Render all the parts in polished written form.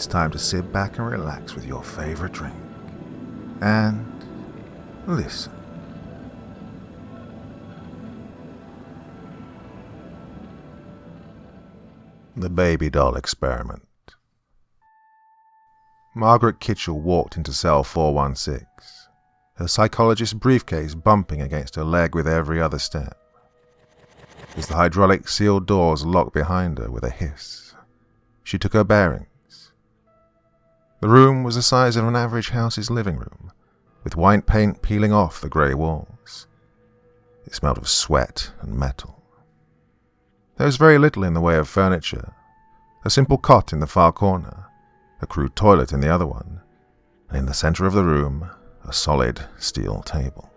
it's time to sit back and relax with your favorite drink. And listen. The Babydoll Experiment. Margaret Kitchell walked into cell 416, her psychologist's briefcase bumping against her leg with every other step. As the hydraulic sealed doors locked behind her with a hiss, she took her bearings. The room was the size of an average house's living room, with white paint peeling off the grey walls. It smelled of sweat and metal. There was very little in the way of furniture: a simple cot in the far corner, a crude toilet in the other one, and in the center of the room, a solid steel table.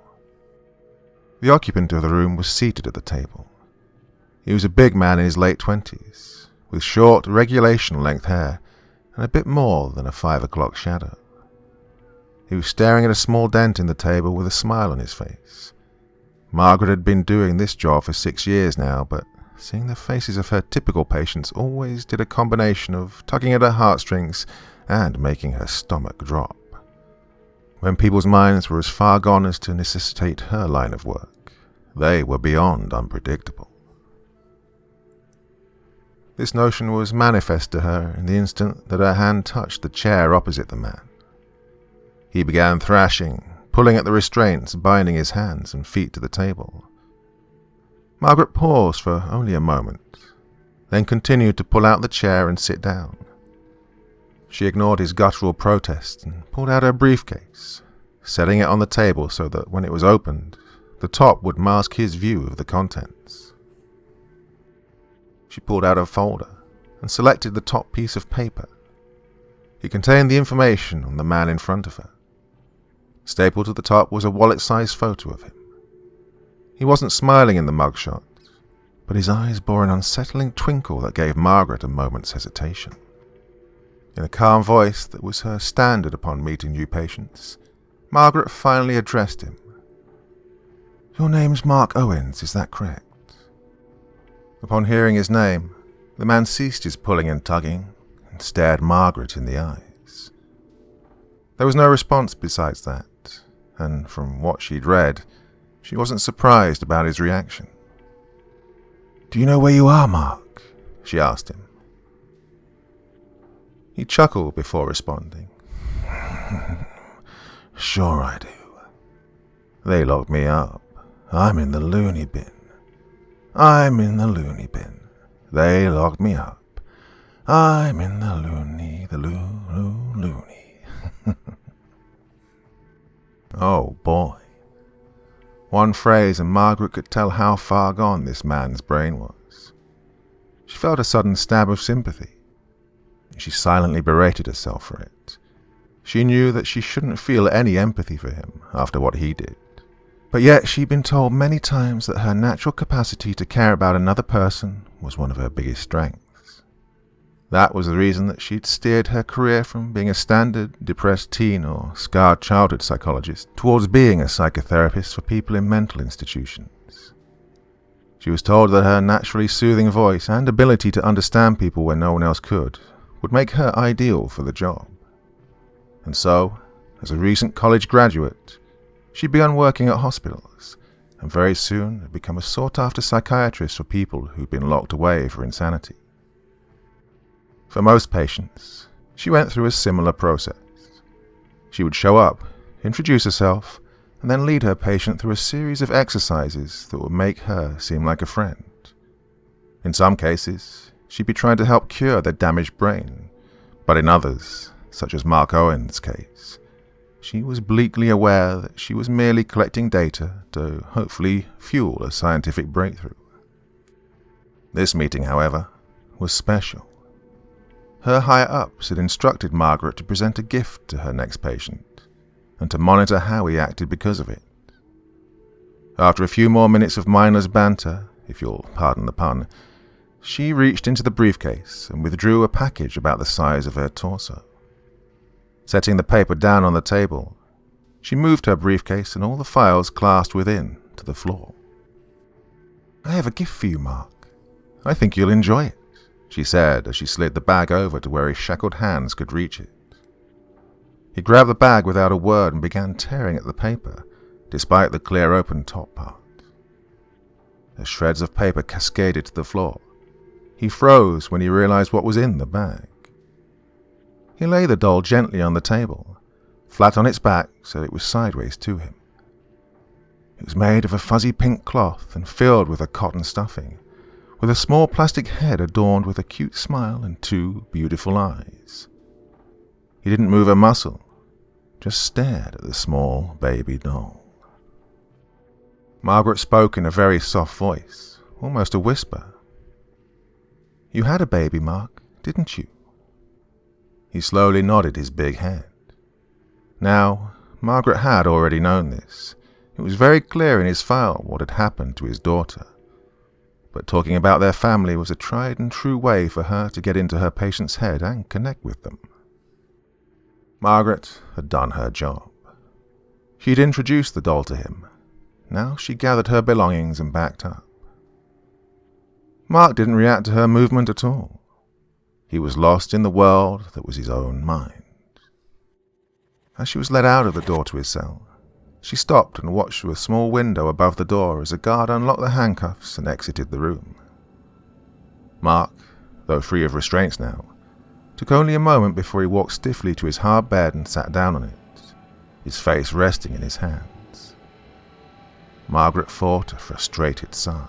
The occupant of the room was seated at the table. He was a big man in his late 20s, with short, regulation-length hair and a bit more than a 5 o'clock shadow. He was staring at a small dent in the table with a smile on his face. Margaret had been doing this job for 6 years now, but seeing the faces of her typical patients always did a combination of tugging at her heartstrings and making her stomach drop. When people's minds were as far gone as to necessitate her line of work, they were beyond unpredictable. This notion was manifest to her in the instant that her hand touched the chair opposite the man. He began thrashing, pulling at the restraints binding his hands and feet to the table. Margaret paused for only a moment, then continued to pull out the chair and sit down. She ignored his guttural protests and pulled out her briefcase, setting it on the table so that when it was opened, the top would mask his view of the contents. She pulled out a folder and selected the top piece of paper. It contained the information on the man in front of her. Stapled to the top was a wallet-sized photo of him. He wasn't smiling in the mugshot, but his eyes bore an unsettling twinkle that gave Margaret a moment's hesitation. In a calm voice that was her standard upon meeting new patients, Margaret finally addressed him. "Your name's Mark Owens, is that correct?" Upon hearing his name, the man ceased his pulling and tugging and stared Margaret in the eyes. There was no response besides that, and from what she'd read, she wasn't surprised about his reaction. "Do you know where you are, Mark?" she asked him. He chuckled before responding. "Sure I do. They locked me up. I'm in the loony bin. I'm in the loony bin. They locked me up. I'm in the loony. Oh boy. One phrase and Margaret could tell how far gone this man's brain was. She felt a sudden stab of sympathy. She silently berated herself for it. She knew that she shouldn't feel any empathy for him after what he did. But yet she'd been told many times that her natural capacity to care about another person was one of her biggest strengths. That was the reason that she'd steered her career from being a standard depressed teen or scarred childhood psychologist towards being a psychotherapist for people in mental institutions. She was told that her naturally soothing voice and ability to understand people when no one else could would make her ideal for the job. And so, as a recent college graduate, she began working at hospitals, and very soon had become a sought-after psychiatrist for people who'd been locked away for insanity. For most patients, she went through a similar process. She would show up, introduce herself, and then lead her patient through a series of exercises that would make her seem like a friend. In some cases, she'd be trying to help cure their damaged brain, but in others, such as Mark Owen's case, she was bleakly aware that she was merely collecting data to hopefully fuel a scientific breakthrough. This meeting, however, was special. Her higher-ups had instructed Margaret to present a gift to her next patient, and to monitor how he acted because of it. After a few more minutes of mindless banter, if you'll pardon the pun, she reached into the briefcase and withdrew a package about the size of her torso. Setting the paper down on the table, she moved her briefcase and all the files clasped within to the floor. "I have a gift for you, Mark. I think you'll enjoy it," she said as she slid the bag over to where his shackled hands could reach it. He grabbed the bag without a word and began tearing at the paper, despite the clear open top part. As shreds of paper cascaded to the floor, he froze when he realized what was in the bag. He laid the doll gently on the table, flat on its back so it was sideways to him. It was made of a fuzzy pink cloth and filled with a cotton stuffing, with a small plastic head adorned with a cute smile and 2 beautiful eyes. He didn't move a muscle, just stared at the small baby doll. Margaret spoke in a very soft voice, almost a whisper. "You had a baby, Mark, didn't you?" He slowly nodded his big head. Now, Margaret had already known this. It was very clear in his file what had happened to his daughter. But talking about their family was a tried and true way for her to get into her patient's head and connect with them. Margaret had done her job. She'd introduced the doll to him. Now she gathered her belongings and backed up. Mark didn't react to her movement at all. He was lost in the world that was his own mind. As she was led out of the door to his cell, she stopped and watched through a small window above the door as a guard unlocked the handcuffs and exited the room. Mark, though free of restraints now, took only a moment before he walked stiffly to his hard bed and sat down on it, his face resting in his hands. Margaret fought a frustrated sigh.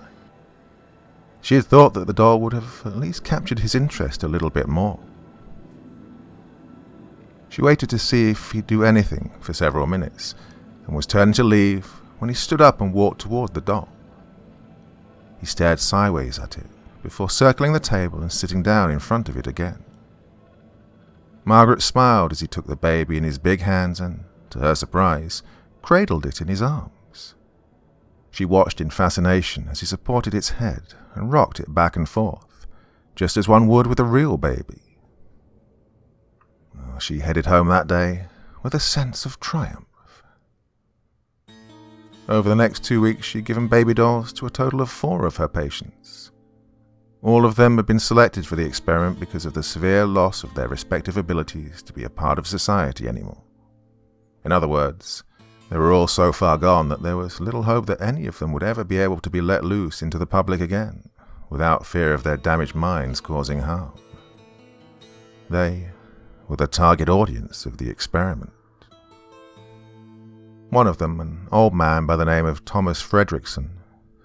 She had thought that the doll would have at least captured his interest a little bit more. She waited to see if he'd do anything for several minutes, and was turning to leave when he stood up and walked toward the doll. He stared sideways at it, before circling the table and sitting down in front of it again. Margaret smiled as he took the baby in his big hands and, to her surprise, cradled it in his arms. She watched in fascination as he supported its head and rocked it back and forth, just as one would with a real baby. She headed home that day with a sense of triumph. Over the next 2 weeks, she'd given baby dolls to a total of 4 of her patients. All of them had been selected for the experiment because of the severe loss of their respective abilities to be a part of society anymore. In other words, they were all so far gone that there was little hope that any of them would ever be able to be let loose into the public again, without fear of their damaged minds causing harm. They were the target audience of the experiment. One of them, an old man by the name of Thomas Fredrickson,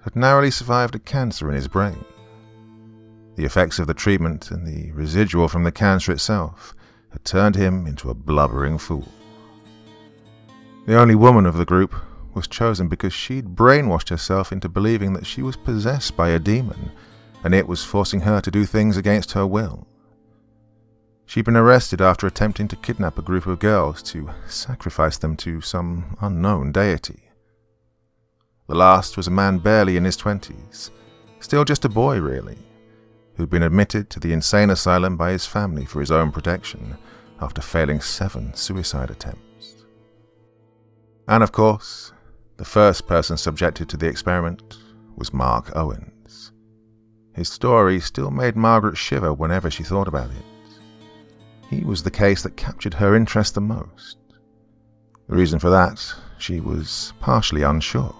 had narrowly survived a cancer in his brain. The effects of the treatment and the residual from the cancer itself had turned him into a blubbering fool. The only woman of the group was chosen because she'd brainwashed herself into believing that she was possessed by a demon, and it was forcing her to do things against her will. She'd been arrested after attempting to kidnap a group of girls to sacrifice them to some unknown deity. The last was a man barely in his 20s, still just a boy really, who'd been admitted to the insane asylum by his family for his own protection after failing 7 suicide attempts. And of course, the first person subjected to the experiment was Mark Owens. His story still made Margaret shiver whenever she thought about it. He was the case that captured her interest the most. The reason for that, she was partially unsure.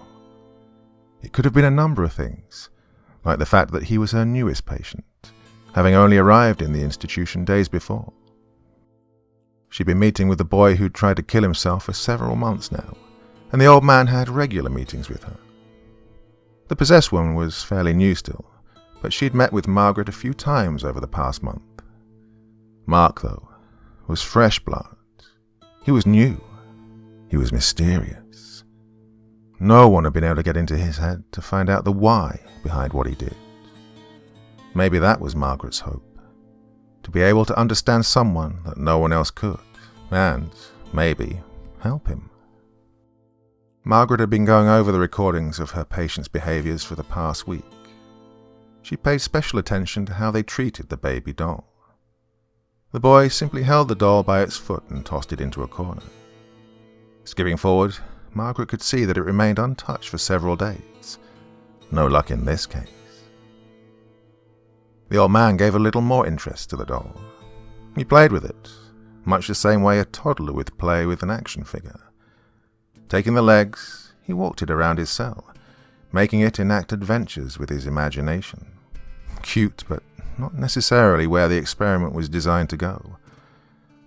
It could have been a number of things, like the fact that he was her newest patient, having only arrived in the institution days before. She'd been meeting with the boy who'd tried to kill himself for several months now, and the old man had regular meetings with her. The possessed woman was fairly new still, but she'd met with Margaret a few times over the past month. Mark, though, was fresh blood. He was new. He was mysterious. No one had been able to get into his head to find out the why behind what he did. Maybe that was Margaret's hope, to be able to understand someone that no one else could, and, maybe, help him. Margaret had been going over the recordings of her patients' behaviors for the past week. She paid special attention to how they treated the baby doll. The boy simply held the doll by its foot and tossed it into a corner. Skipping forward, Margaret could see that it remained untouched for several days. No luck in this case. The old man gave a little more interest to the doll. He played with it, much the same way a toddler would play with an action figure. Taking the legs, he walked it around his cell, making it enact adventures with his imagination. Cute, but not necessarily where the experiment was designed to go.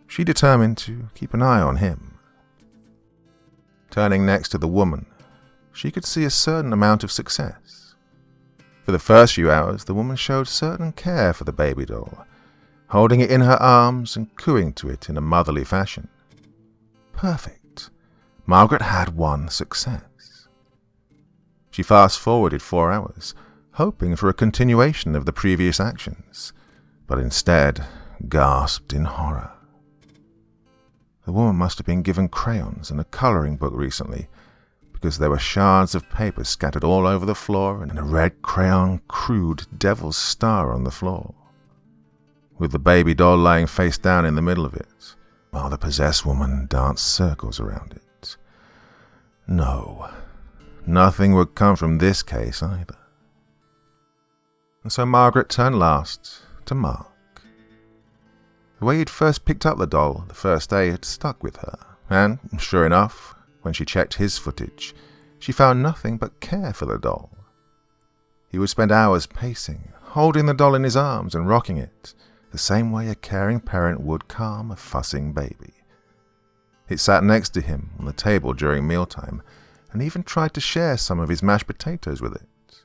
She determined to keep an eye on him. Turning next to the woman, she could see a certain amount of success. For the first few hours, the woman showed certain care for the baby doll, holding it in her arms and cooing to it in a motherly fashion. Perfect. Margaret had one success. She fast-forwarded 4 hours, hoping for a continuation of the previous actions, but instead gasped in horror. The woman must have been given crayons and a colouring book recently, because there were shards of paper scattered all over the floor and a red crayon crude devil's star on the floor, with the baby doll lying face down in the middle of it, while the possessed woman danced circles around it. No, nothing would come from this case either. And so Margaret turned last to Mark. The way he'd first picked up the doll the first day had stuck with her, and, sure enough, when she checked his footage, she found nothing but care for the doll. He would spend hours pacing, holding the doll in his arms and rocking it, the same way a caring parent would calm a fussing baby. It sat next to him on the table during mealtime, and even tried to share some of his mashed potatoes with it.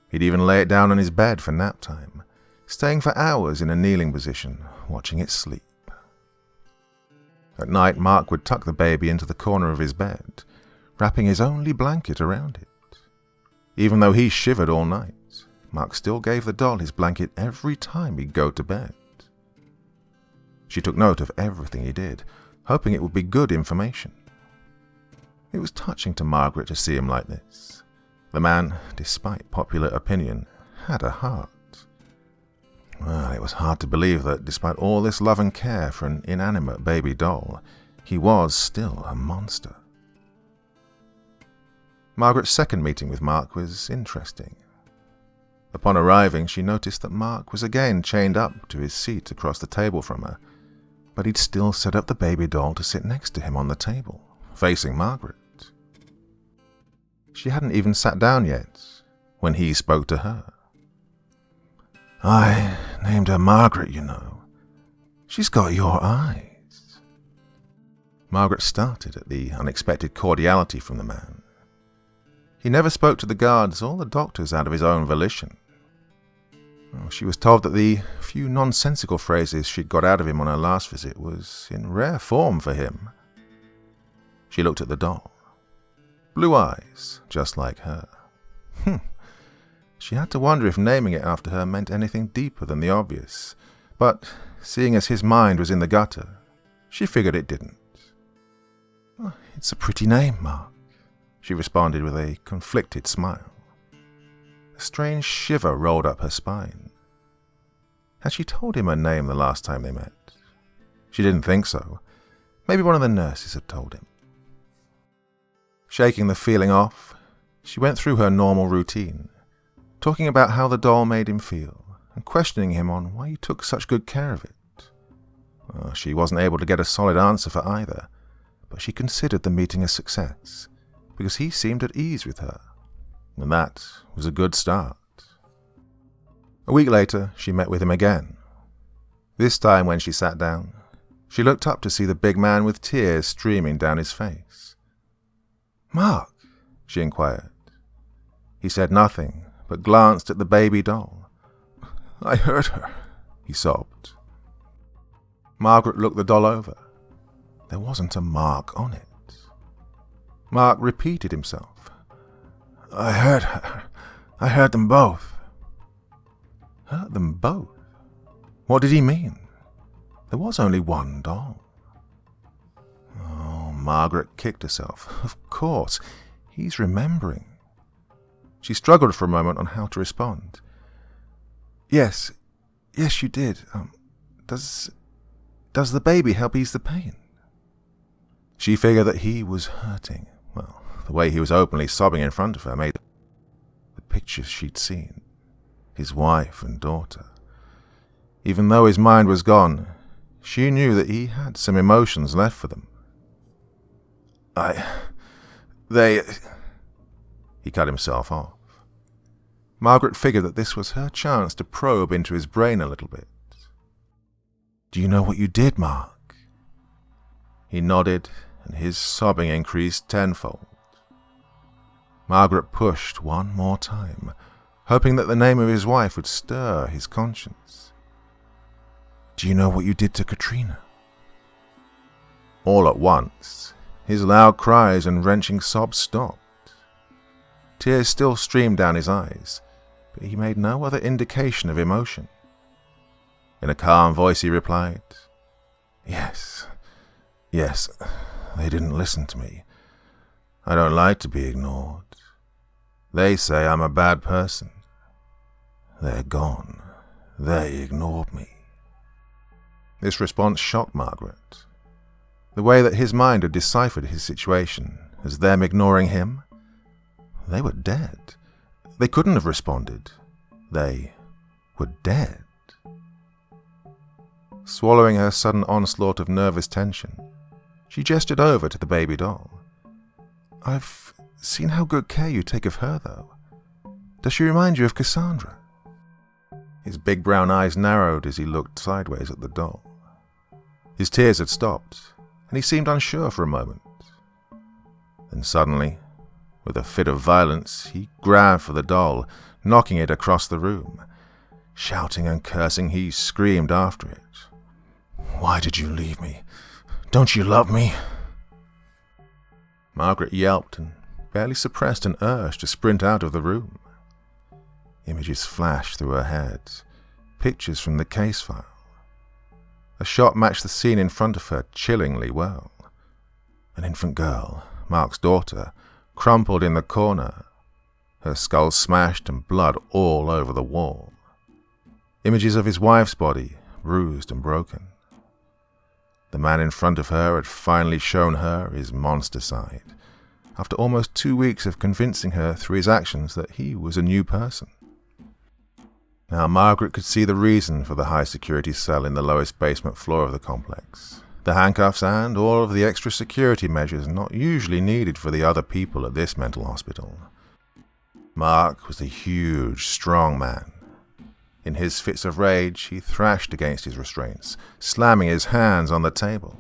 He'd even lay it down on his bed for nap time, staying for hours in a kneeling position, watching it sleep. At night, Mark would tuck the baby into the corner of his bed, wrapping his only blanket around it. Even though he shivered all night, Mark still gave the doll his blanket every time he'd go to bed. She took note of everything he did, hoping it would be good information. It was touching to Margaret to see him like this. The man, despite popular opinion, had a heart. Well, it was hard to believe that, despite all this love and care for an inanimate baby doll, he was still a monster. Margaret's second meeting with Mark was interesting. Upon arriving, she noticed that Mark was again chained up to his seat across the table from her, but he'd still set up the baby doll to sit next to him on the table, facing Margaret. She hadn't even sat down yet when he spoke to her. "I named her Margaret, you know. She's got your eyes." Margaret started at the unexpected cordiality from the man. He never spoke to the guards or the doctors out of his own volition. She was told that the few nonsensical phrases she'd got out of him on her last visit was in rare form for him. She looked at the doll. Blue eyes, just like her. She had to wonder if naming it after her meant anything deeper than the obvious, but seeing as his mind was in the gutter, she figured it didn't. "It's a pretty name, Mark," she responded with a conflicted smile. A strange shiver rolled up her spine. Had she told him her name the last time they met? She didn't think so. Maybe one of the nurses had told him. Shaking the feeling off, she went through her normal routine, talking about how the doll made him feel, and questioning him on why he took such good care of it. She wasn't able to get a solid answer for either, but she considered the meeting a success, because he seemed at ease with her, and that was a good start. A week later, she met with him again. This time when she sat down, she looked up to see the big man with tears streaming down his face. "Mark?" she inquired. He said nothing, but glanced at the baby doll. "I hurt her," he sobbed. Margaret looked the doll over. There wasn't a mark on it. Mark repeated himself. "I hurt her. I hurt them both." Hurt them both? What did he mean? There was only one doll. Oh, Margaret kicked herself. Of course, he's remembering. She struggled for a moment on how to respond. Yes, you did. Does the baby help ease the pain?" She figured that he was hurting. The way he was openly sobbing in front of her made the pictures she'd seen. his wife and daughter. Even though his mind was gone, she knew that he had some emotions left for them. He cut himself off. Margaret figured that this was her chance to probe into his brain a little bit. "Do you know what you did, Mark?" He nodded, and his sobbing increased tenfold. Margaret pushed one more time, hoping that the name of his wife would stir his conscience. "Do you know what you did to Katrina?" All at once, his loud cries and wrenching sobs stopped. Tears still streamed down his eyes, but he made no other indication of emotion. In a calm voice he replied, Yes, they didn't listen to me. I don't like to be ignored. They say I'm a bad person. They're gone. They ignored me." This response shocked Margaret. The way that his mind had deciphered his situation as them ignoring him. They were dead. They couldn't have responded. They were dead. Swallowing her sudden onslaught of nervous tension, she gestured over to the baby doll. "I've seen how good care you take of her, though. Does she remind you of Cassandra?" His big brown eyes narrowed as he looked sideways at the doll. His tears had stopped, and he seemed unsure for a moment. Then suddenly, with a fit of violence, he grabbed for the doll, knocking it across the room. Shouting and cursing, he screamed after it. "Why did you leave me? Don't you love me?" Margaret yelped and barely suppressed an urge to sprint out of the room. Images flashed through her head, pictures from the case file. A shot matched the scene in front of her chillingly well. An infant girl, Mark's daughter, crumpled in the corner, her skull smashed and blood all over the wall. Images of his wife's body, bruised and broken. The man in front of her had finally shown her his monster side, after almost 2 weeks of convincing her through his actions that he was a new person. Now Margaret could see the reason for the high-security cell in the lowest basement floor of the complex. The handcuffs and all of the extra security measures not usually needed for the other people at this mental hospital. Mark was a huge, strong man. In his fits of rage, he thrashed against his restraints, slamming his hands on the table.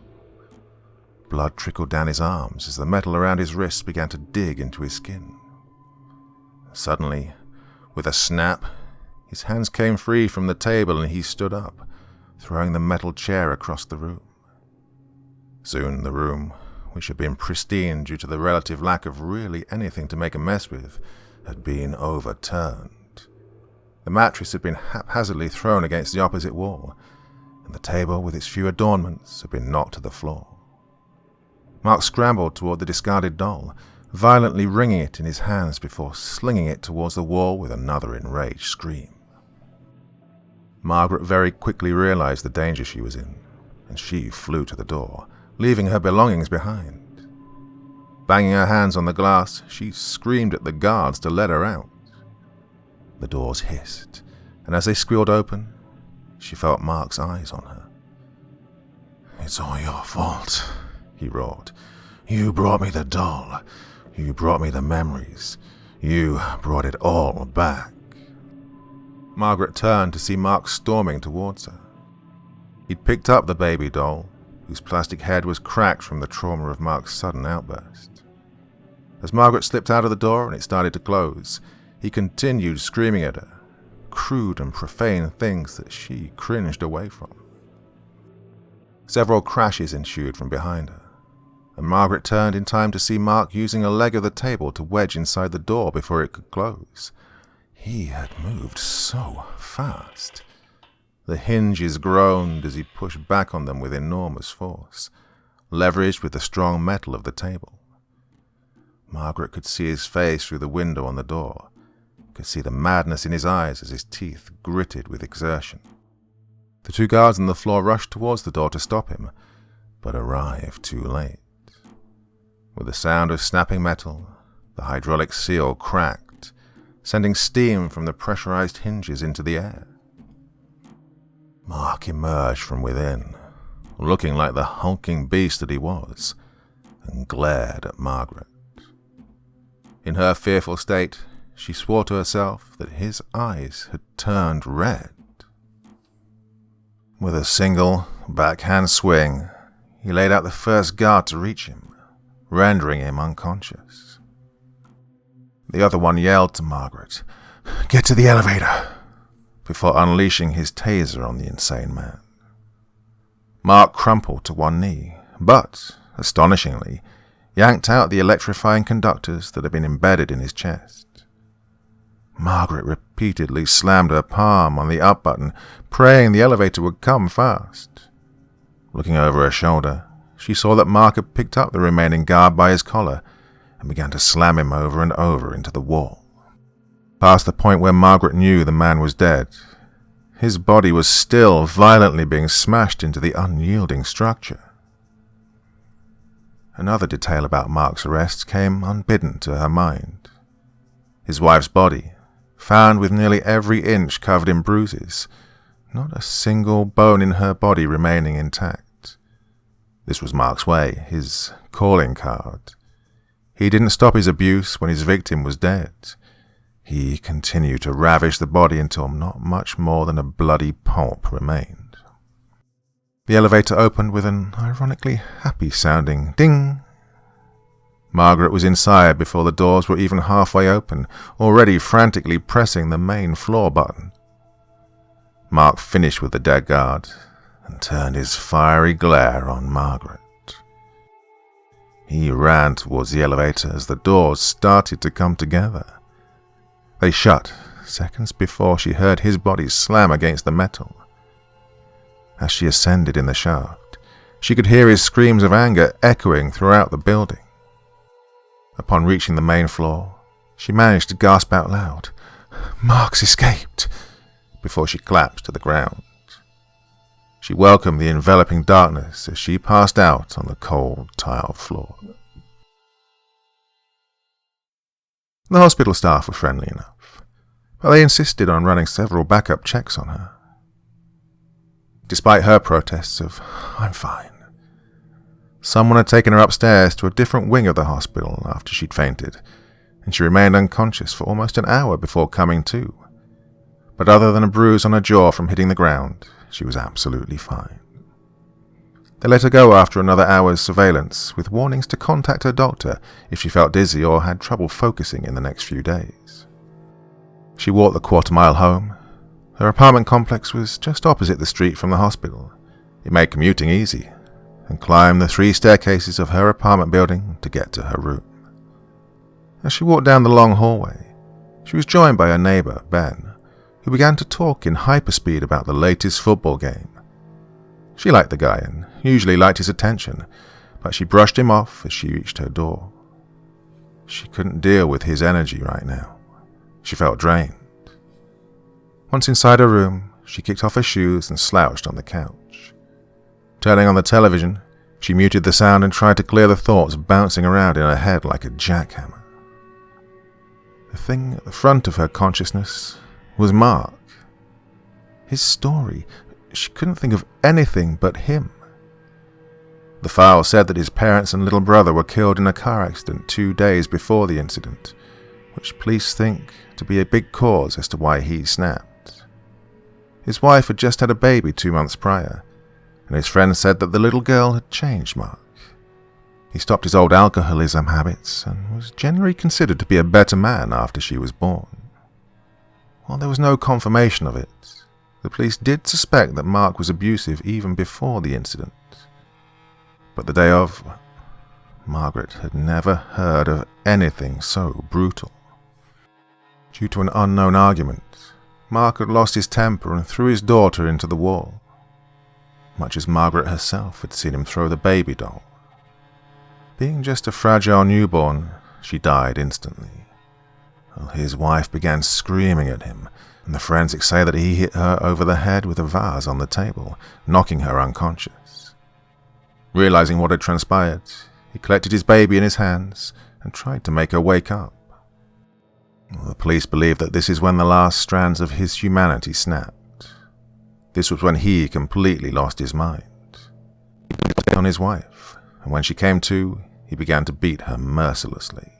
Blood trickled down his arms as the metal around his wrists began to dig into his skin. Suddenly, with a snap, his hands came free from the table and he stood up, throwing the metal chair across the room. Soon the room, which had been pristine due to the relative lack of really anything to make a mess with, had been overturned. The mattress had been haphazardly thrown against the opposite wall, and the table with its few adornments had been knocked to the floor. Mark scrambled toward the discarded doll, violently wringing it in his hands before slinging it towards the wall with another enraged scream. Margaret very quickly realized the danger she was in, and she flew to the door, leaving her belongings behind. Banging her hands on the glass, she screamed at the guards to let her out. The doors hissed, and as they squealed open, she felt Mark's eyes on her. "It's all your fault," he roared. "You brought me the doll. You brought me the memories. You brought it all back." Margaret turned to see Mark storming towards her. He'd picked up the baby doll, whose plastic head was cracked from the trauma of Mark's sudden outburst. As Margaret slipped out of the door and it started to close, he continued screaming at her, crude and profane things that she cringed away from. Several crashes ensued from behind her, and Margaret turned in time to see Mark using a leg of the table to wedge inside the door before it could close. He had moved so fast. The hinges groaned as he pushed back on them with enormous force, leveraged with the strong metal of the table. Margaret could see his face through the window on the door, could see the madness in his eyes as his teeth gritted with exertion. The 2 guards on the floor rushed towards the door to stop him, but arrived too late. With the sound of snapping metal, the hydraulic seal cracked, sending steam from the pressurized hinges into the air. Mark emerged from within, looking like the hulking beast that he was, and glared at Margaret. In her fearful state, she swore to herself that his eyes had turned red. With a single backhand swing, he laid out the first guard to reach him, rendering him unconscious. The other one yelled to Margaret, "Get to the elevator," before unleashing his taser on the insane man. Mark crumpled to one knee, but, astonishingly, yanked out the electrifying conductors that had been embedded in his chest. Margaret repeatedly slammed her palm on the up button, praying the elevator would come fast. Looking over her shoulder, she saw that Mark had picked up the remaining guard by his collar and began to slam him over and over into the wall. Past the point where Margaret knew the man was dead, his body was still violently being smashed into the unyielding structure. Another detail about Mark's arrest came unbidden to her mind. His wife's body, found with nearly every inch covered in bruises, not a single bone in her body remaining intact. This was Mark's way, his calling card. He didn't stop his abuse when his victim was dead. He continued to ravish the body until not much more than a bloody pulp remained. The elevator opened with an ironically happy-sounding ding. Margaret was inside before the doors were even halfway open, already frantically pressing the main floor button. Mark finished with the dead guard and turned his fiery glare on Margaret. He ran towards the elevator as the doors started to come together. They shut seconds before she heard his body slam against the metal. As she ascended in the shaft, she could hear his screams of anger echoing throughout the building. Upon reaching the main floor, she managed to gasp out loud, "Mark's escaped," before she collapsed to the ground. She welcomed the enveloping darkness as she passed out on the cold tiled floor. The hospital staff were friendly enough, but they insisted on running several backup checks on her. Despite her protests of, "I'm fine," someone had taken her upstairs to a different wing of the hospital after she'd fainted, and she remained unconscious for almost an hour before coming to. But other than a bruise on her jaw from hitting the ground, she was absolutely fine. They let her go after another hour's surveillance, with warnings to contact her doctor if she felt dizzy or had trouble focusing in the next few days. She walked the quarter-mile home. Her apartment complex was just opposite the street from the hospital. It made commuting easy, and climbed the 3 staircases of her apartment building to get to her room. As she walked down the long hallway, she was joined by her neighbor, Ben, who began to talk in hyperspeed about the latest football game. She liked the guy and usually liked his attention, but she brushed him off as she reached her door. She couldn't deal with his energy right now. She felt drained. Once inside her room, she kicked off her shoes and slouched on the couch. Turning on the television, she muted the sound and tried to clear the thoughts bouncing around in her head like a jackhammer. The thing at the front of her consciousness was Mark. His story. She couldn't think of anything but him. The file said that his parents and little brother were killed in a car accident 2 days before the incident, which police think to be a big cause as to why he snapped. His wife had just had a baby 2 months prior, and his friend said that the little girl had changed Mark. He stopped his old alcoholism habits and was generally considered to be a better man after she was born. While there was no confirmation of it, the police did suspect that Mark was abusive even before the incident. But the day of, Margaret had never heard of anything so brutal. Due to an unknown argument, Mark had lost his temper and threw his daughter into the wall, much as Margaret herself had seen him throw the baby doll. Being just a fragile newborn, she died instantly. Well, his wife began screaming at him, and the forensics say that he hit her over the head with a vase on the table, knocking her unconscious. Realizing what had transpired, he collected his baby in his hands and tried to make her wake up. The police believe that this is when the last strands of his humanity snapped. This was when he completely lost his mind. He put on his wife, and when she came to, he began to beat her mercilessly.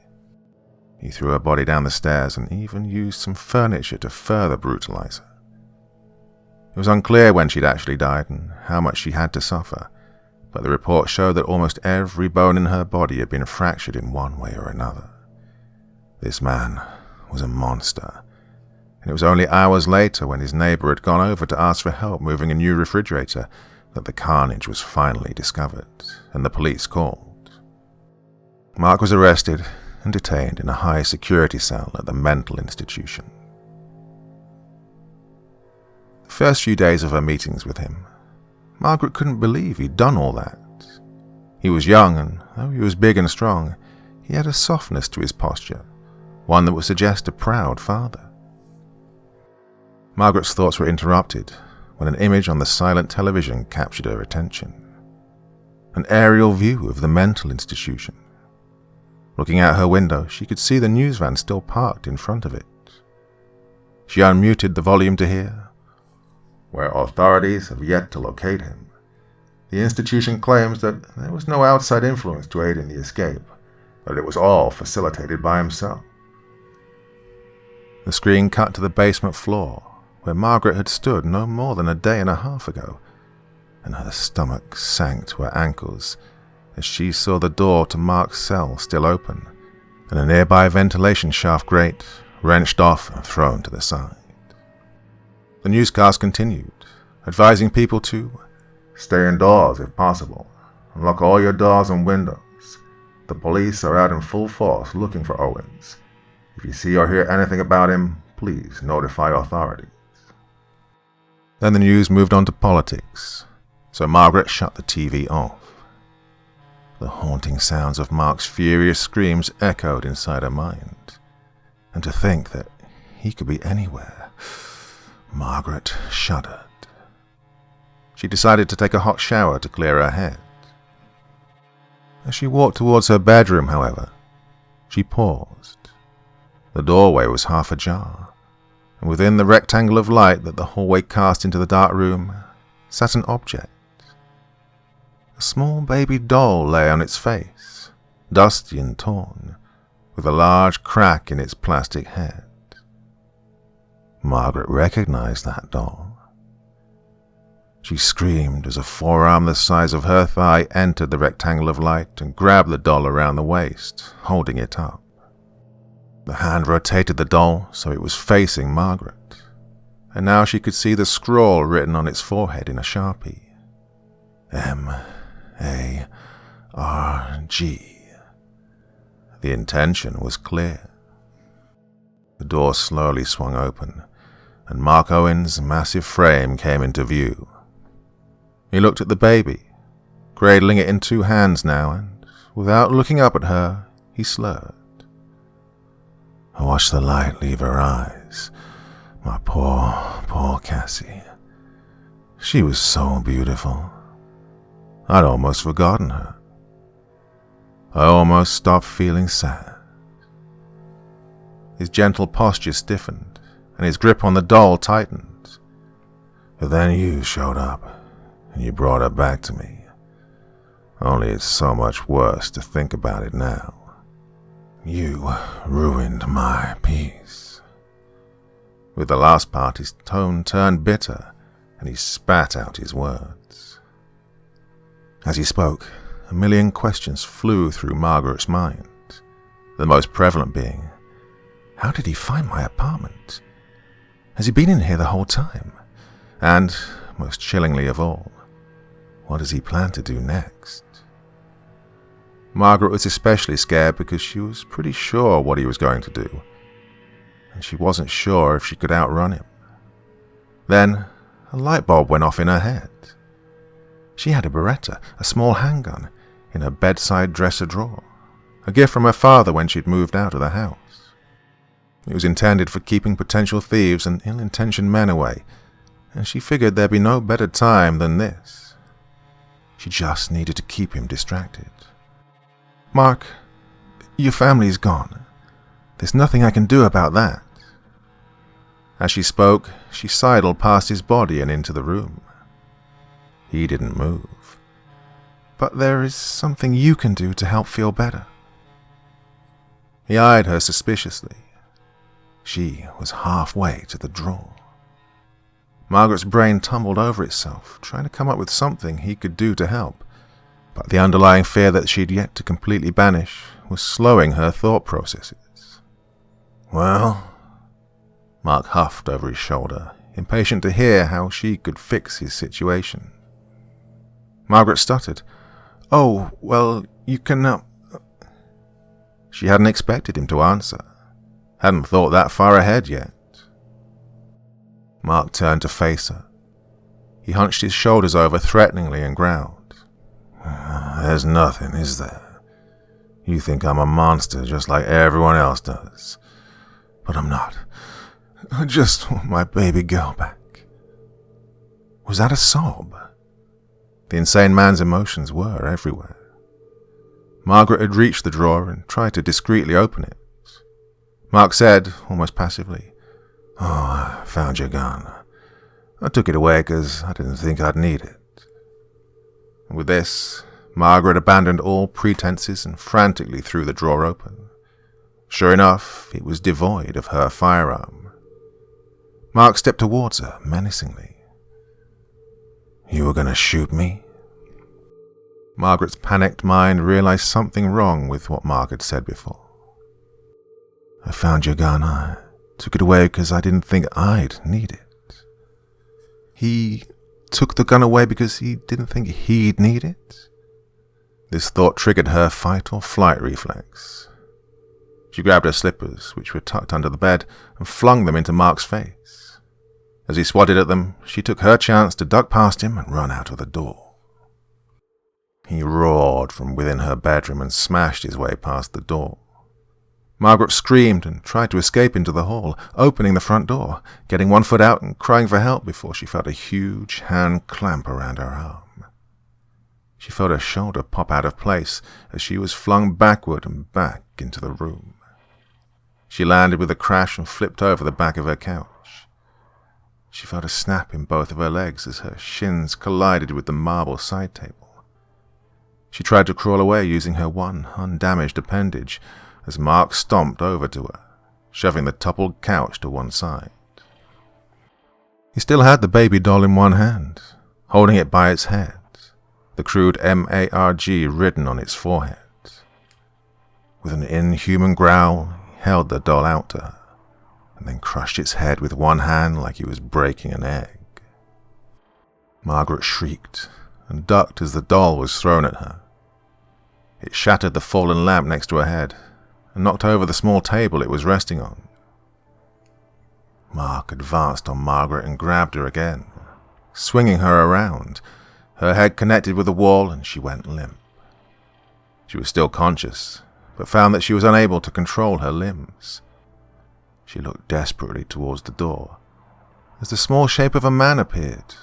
He threw her body down the stairs and even used some furniture to further brutalize her. It was unclear when she'd actually died and how much she had to suffer, but the report showed that almost every bone in her body had been fractured in one way or another. This man was a monster, and it was only hours later, when his neighbor had gone over to ask for help moving a new refrigerator, that the carnage was finally discovered and the police called. Mark was arrested and detained in a high-security cell at the mental institution. The first few days of her meetings with him, Margaret couldn't believe he'd done all that. He was young, and though he was big and strong, he had a softness to his posture, one that would suggest a proud father. Margaret's thoughts were interrupted when an image on the silent television captured her attention. An aerial view of the mental institution. Looking out her window, she could see the news van still parked in front of it. She unmuted the volume to hear, "Where authorities have yet to locate him, the institution claims that there was no outside influence to aid in the escape, but it was all facilitated by himself." The screen cut to the basement floor, where Margaret had stood no more than a day and a half ago, and her stomach sank to her ankles as she saw the door to Mark's cell still open, and a nearby ventilation shaft grate wrenched off and thrown to the side. The newscast continued, advising people to stay indoors if possible, and lock all your doors and windows. The police are out in full force looking for Owens. If you see or hear anything about him, please notify authorities. Then the news moved on to politics, so Margaret shut the TV off. The haunting sounds of Mark's furious screams echoed inside her mind, and to think that he could be anywhere, Margaret shuddered. She decided to take a hot shower to clear her head. As she walked towards her bedroom, however, she paused. The doorway was half ajar, and within the rectangle of light that the hallway cast into the dark room sat an object. A small baby doll lay on its face, dusty and torn, with a large crack in its plastic head. Margaret recognized that doll. She screamed as a forearm the size of her thigh entered the rectangle of light and grabbed the doll around the waist, holding it up. The hand rotated the doll so it was facing Margaret, and now she could see the scrawl written on its forehead in a Sharpie. M-A-R-G. The intention was clear. The door slowly swung open, and Mark Owen's massive frame came into view. He looked at the baby, cradling it in two hands now, and without looking up at her, he slurred. "I watched the light leave her eyes. My poor Cassie. She was so beautiful. I'd almost forgotten her. I almost stopped feeling sad." His gentle posture stiffened, and his grip on the doll tightened. "But then you showed up, and you brought her back to me. Only it's so much worse to think about it now. You ruined my peace." With the last part, his tone turned bitter, and he spat out his words. As he spoke, a million questions flew through Margaret's mind, the most prevalent being, how did he find my apartment? Has he been in here the whole time? And, most chillingly of all, what does he plan to do next? Margaret was especially scared because she was pretty sure what he was going to do, and she wasn't sure if she could outrun him. Then, a light bulb went off in her head. She had a Beretta, a small handgun, in her bedside dresser drawer, a gift from her father when she'd moved out of the house. It was intended for keeping potential thieves and ill-intentioned men away, and she figured there'd be no better time than this. She just needed to keep him distracted. "Mark, your family's gone. There's nothing I can do about that." As she spoke, she sidled past his body and into the room. He didn't move. "But there is something you can do to help feel better." He eyed her suspiciously. She was halfway to the drawer. Margaret's brain tumbled over itself, trying to come up with something he could do to help, but the underlying fear that she'd yet to completely banish was slowing her thought processes. "Well," Mark huffed over his shoulder, impatient to hear how she could fix his situation. Margaret stuttered. "Oh, well, you can..." She hadn't expected him to answer, hadn't thought that far ahead yet. Mark turned to face her. He hunched his shoulders over threateningly and growled, "There's nothing, is there? You think I'm a monster just like everyone else does. But I'm not. I just want my baby girl back." Was that a sob? The insane man's emotions were everywhere. Margaret had reached the drawer and tried to discreetly open it. Mark said, almost passively, "Oh, I found your gun. I took it away because I didn't think I'd need it." And with this, Margaret abandoned all pretenses and frantically threw the drawer open. Sure enough, it was devoid of her firearm. Mark stepped towards her menacingly. "You were going to shoot me?" Margaret's panicked mind realized something wrong with what Mark had said before. "I found your gun. I took it away because I didn't think I'd need it." He took the gun away because he didn't think he'd need it? This thought triggered her fight or flight reflex. She grabbed her slippers, which were tucked under the bed, and flung them into Mark's face. As he swatted at them, she took her chance to duck past him and run out of the door. He roared from within her bedroom and smashed his way past the door. Margaret screamed and tried to escape into the hall, opening the front door, getting one foot out and crying for help before she felt a huge hand clamp around her arm. She felt her shoulder pop out of place as she was flung backward and back into the room. She landed with a crash and flipped over the back of her couch. She felt a snap in both of her legs as her shins collided with the marble side table. She tried to crawl away using her one undamaged appendage as Mark stomped over to her, shoving the toppled couch to one side. He still had the baby doll in one hand, holding it by its head, the crude MARG written on its forehead. With an inhuman growl, he held the doll out to her, and then crushed its head with one hand like he was breaking an egg. Margaret shrieked and ducked as the doll was thrown at her. It shattered the fallen lamp next to her head and knocked over the small table it was resting on. Mark advanced on Margaret and grabbed her again, swinging her around. Her head connected with the wall and she went limp. She was still conscious, but found that she was unable to control her limbs. She looked desperately towards the door as the small shape of a man appeared,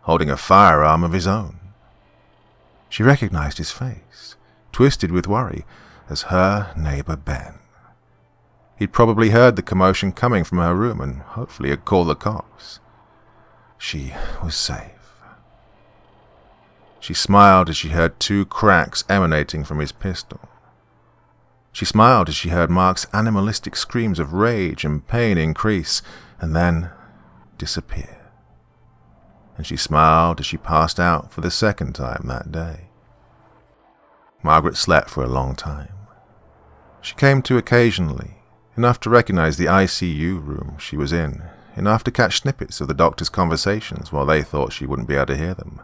holding a firearm of his own. She recognized his face, twisted with worry, as her neighbor Ben. He'd probably heard the commotion coming from her room and hopefully had called the cops. She was safe. She smiled as she heard two cracks emanating from his pistol. She smiled as she heard Mark's animalistic screams of rage and pain increase and then disappear. And she smiled as she passed out for the second time that day. Margaret slept for a long time. She came to occasionally, enough to recognize the ICU room she was in, enough to catch snippets of the doctor's conversations while they thought she wouldn't be able to hear them.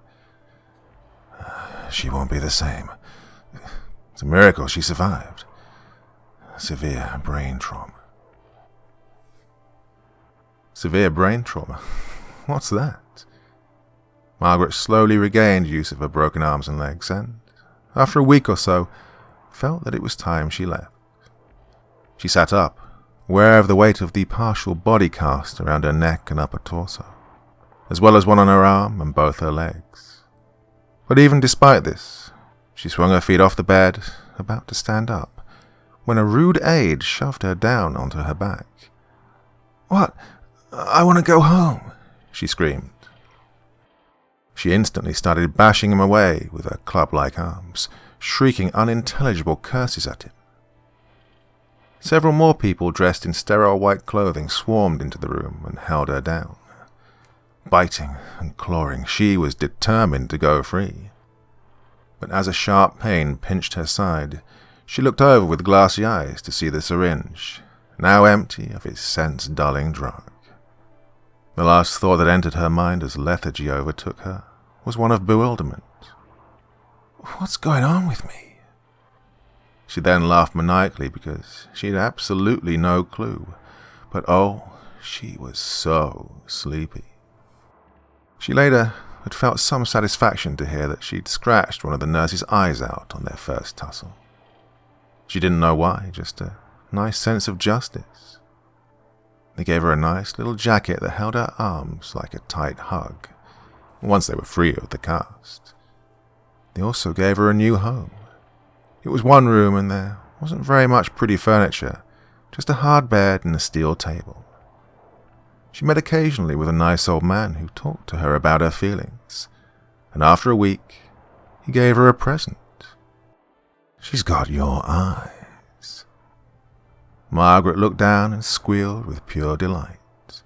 She won't be the same. It's a miracle she survived. Severe brain trauma. Severe brain trauma? What's that? Margaret slowly regained use of her broken arms and legs and, after a week or so, felt that it was time she left. She sat up, aware of the weight of the partial body cast around her neck and upper torso, as well as one on her arm and both her legs. But even despite this, she swung her feet off the bed, about to stand up, when a rude aide shoved her down onto her back. "What? I want to go home," she screamed. She instantly started bashing him away with her club-like arms, shrieking unintelligible curses at him. Several more people dressed in sterile white clothing swarmed into the room and held her down. Biting and clawing, she was determined to go free. But as a sharp pain pinched her side, she looked over with glassy eyes to see the syringe, now empty of its sense-dulling drug. The last thought that entered her mind as lethargy overtook her was one of bewilderment. "What's going on with me?" She then laughed maniacally because she had absolutely no clue, but oh, she was so sleepy. She later had felt some satisfaction to hear that she'd scratched one of the nurses' eyes out on their first tussle. She didn't know why, just a nice sense of justice. They gave her a nice little jacket that held her arms like a tight hug, once they were free of the cast. They also gave her a new home. It was one room and there wasn't very much pretty furniture, just a hard bed and a steel table. She met occasionally with a nice old man who talked to her about her feelings, and after a week, he gave her a present. "She's got your eyes." Margaret looked down and squealed with pure delight.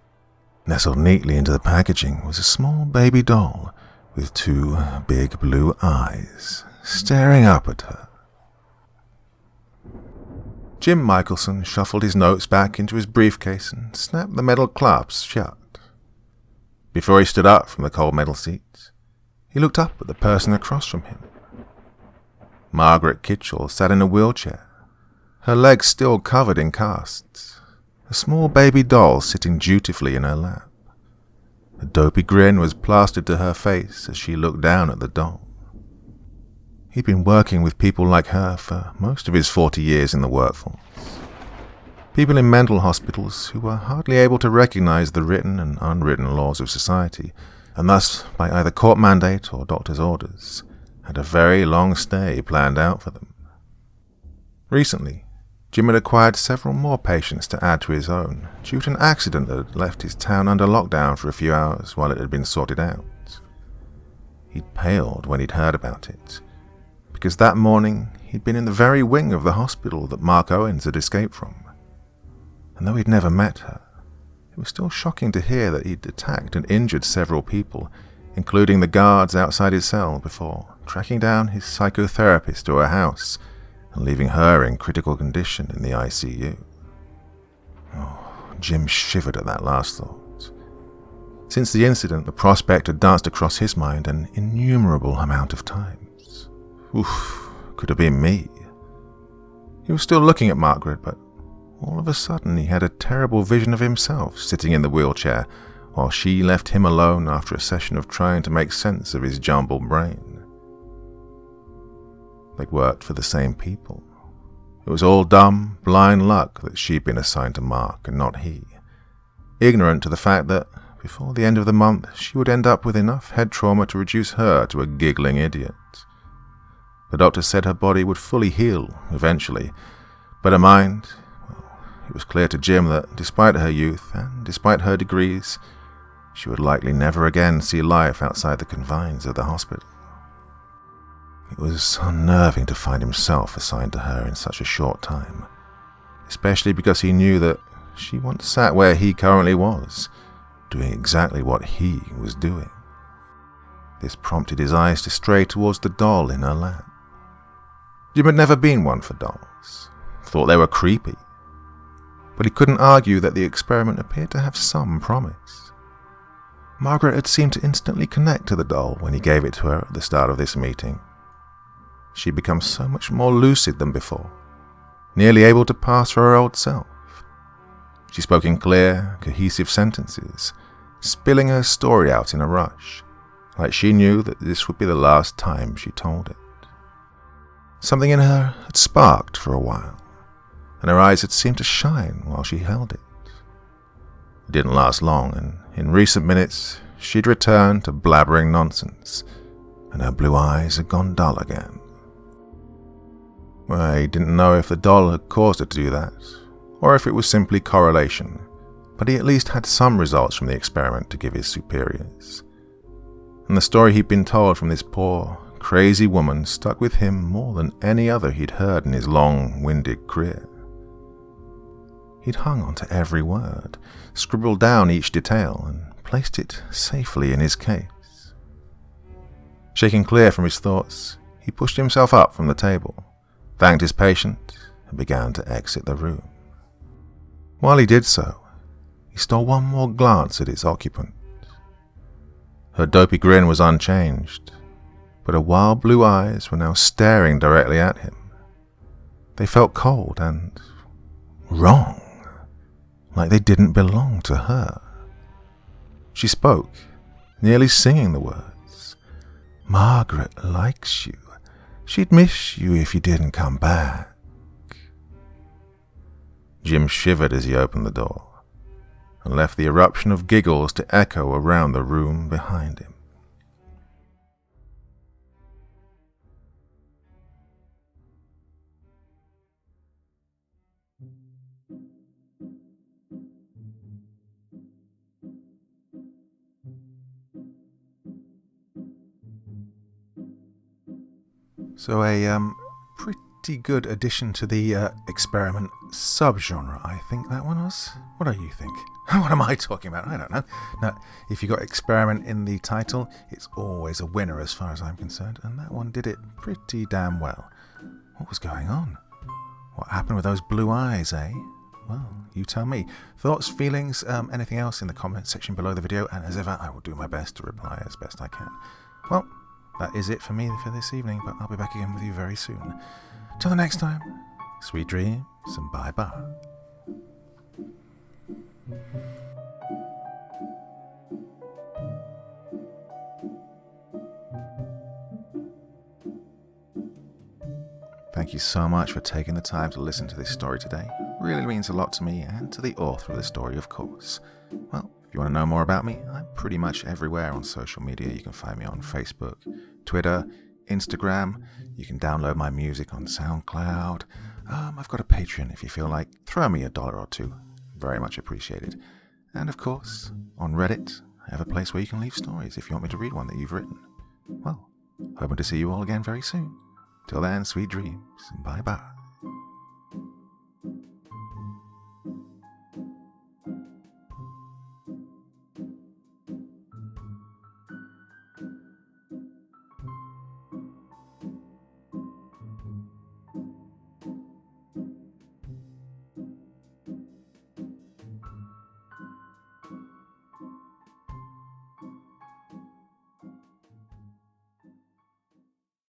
Nestled neatly into the packaging was a small baby doll with two big blue eyes staring up at her. Jim Michelson shuffled his notes back into his briefcase and snapped the metal clasps shut. Before he stood up from the cold metal seat, he looked up at the person across from him. Margaret Kitchell sat in a wheelchair, her legs still covered in casts, a small baby doll sitting dutifully in her lap. A dopey grin was plastered to her face as she looked down at the doll. He'd been working with people like her for most of his 40 years in the workforce. People in mental hospitals who were hardly able to recognize the written and unwritten laws of society, and thus, by either court mandate or doctor's orders, had a very long stay planned out for them. Recently, Jim had acquired several more patients to add to his own, due to an accident that had left his town under lockdown for a few hours while it had been sorted out. He'd paled when he'd heard about it, because that morning he'd been in the very wing of the hospital that Mark Owens had escaped from. And though he'd never met her, it was still shocking to hear that he'd attacked and injured several people, including the guards outside his cell, before tracking down his psychotherapist to her house and leaving her in critical condition in the ICU. Oh, Jim shivered at that last thought. Since the incident, the prospect had danced across his mind an innumerable amount of times. Oof, could have been me. He was still looking at Margaret, but all of a sudden he had a terrible vision of himself sitting in the wheelchair while she left him alone after a session of trying to make sense of his jumbled brain. They'd worked for the same people. It was all dumb, blind luck that she'd been assigned to Mark and not he, ignorant to the fact that before the end of the month she would end up with enough head trauma to reduce her to a giggling idiot. The doctor said her body would fully heal eventually, but her mind, well, it was clear to Jim that despite her youth and despite her degrees, she would likely never again see life outside the confines of the hospital. It was unnerving to find himself assigned to her in such a short time, especially because he knew that she once sat where he currently was, doing exactly what he was doing. This prompted his eyes to stray towards the doll in her lap. Jim had never been one for dolls, thought they were creepy, but he couldn't argue that the experiment appeared to have some promise. Margaret had seemed to instantly connect to the doll when he gave it to her at the start of this meeting. She'd become so much more lucid than before, nearly able to pass for her old self. She spoke in clear, cohesive sentences, spilling her story out in a rush, like she knew that this would be the last time she told it. Something in her had sparked for a while, and her eyes had seemed to shine while she held it. It didn't last long, and in recent minutes she'd returned to blabbering nonsense, and her blue eyes had gone dull again. Well, he didn't know if the doll had caused her to do that, or if it was simply correlation, but he at least had some results from the experiment to give his superiors. And the story he'd been told from this poor, crazy woman stuck with him more than any other he'd heard in his long-winded career. He'd hung on to every word, scribbled down each detail, and placed it safely in his case. Shaking clear from his thoughts, he pushed himself up from the table, thanked his patient, and began to exit the room. While he did so, he stole one more glance at its occupant. Her dopey grin was unchanged, but her wild blue eyes were now staring directly at him. They felt cold and wrong, like they didn't belong to her. She spoke, nearly singing the words. "Margaret likes you. She'd miss you if you didn't come back." Jim shivered as he opened the door, and left the eruption of giggles to echo around the room behind him. So a pretty good addition to the experiment subgenre, I think that one was. What do you think? What am I talking about? I don't know. Now, if you got experiment in the title, it's always a winner as far as I'm concerned, and that one did it pretty damn well. What was going on? What happened with those blue eyes, eh? Well, you tell me. Thoughts, feelings, anything else in the comment section below the video, and as ever, I will do my best to reply as best I can. Well, that is it for me for this evening, but I'll be back again with you very soon. Till the next time, sweet dreams and bye-bye. Thank you so much for taking the time to listen to this story today. It really means a lot to me and to the author of the story, of course. Well, if you want to know more about me, I'm pretty much everywhere on social media. You can find me on Facebook, Twitter, Instagram. You can download my music on SoundCloud. I've got a Patreon if you feel like. Throw me $1 or $2. Very much appreciated. And of course, on Reddit, I have a place where you can leave stories if you want me to read one that you've written. Well, hoping to see you all again very soon. Till then, sweet dreams, and bye-bye.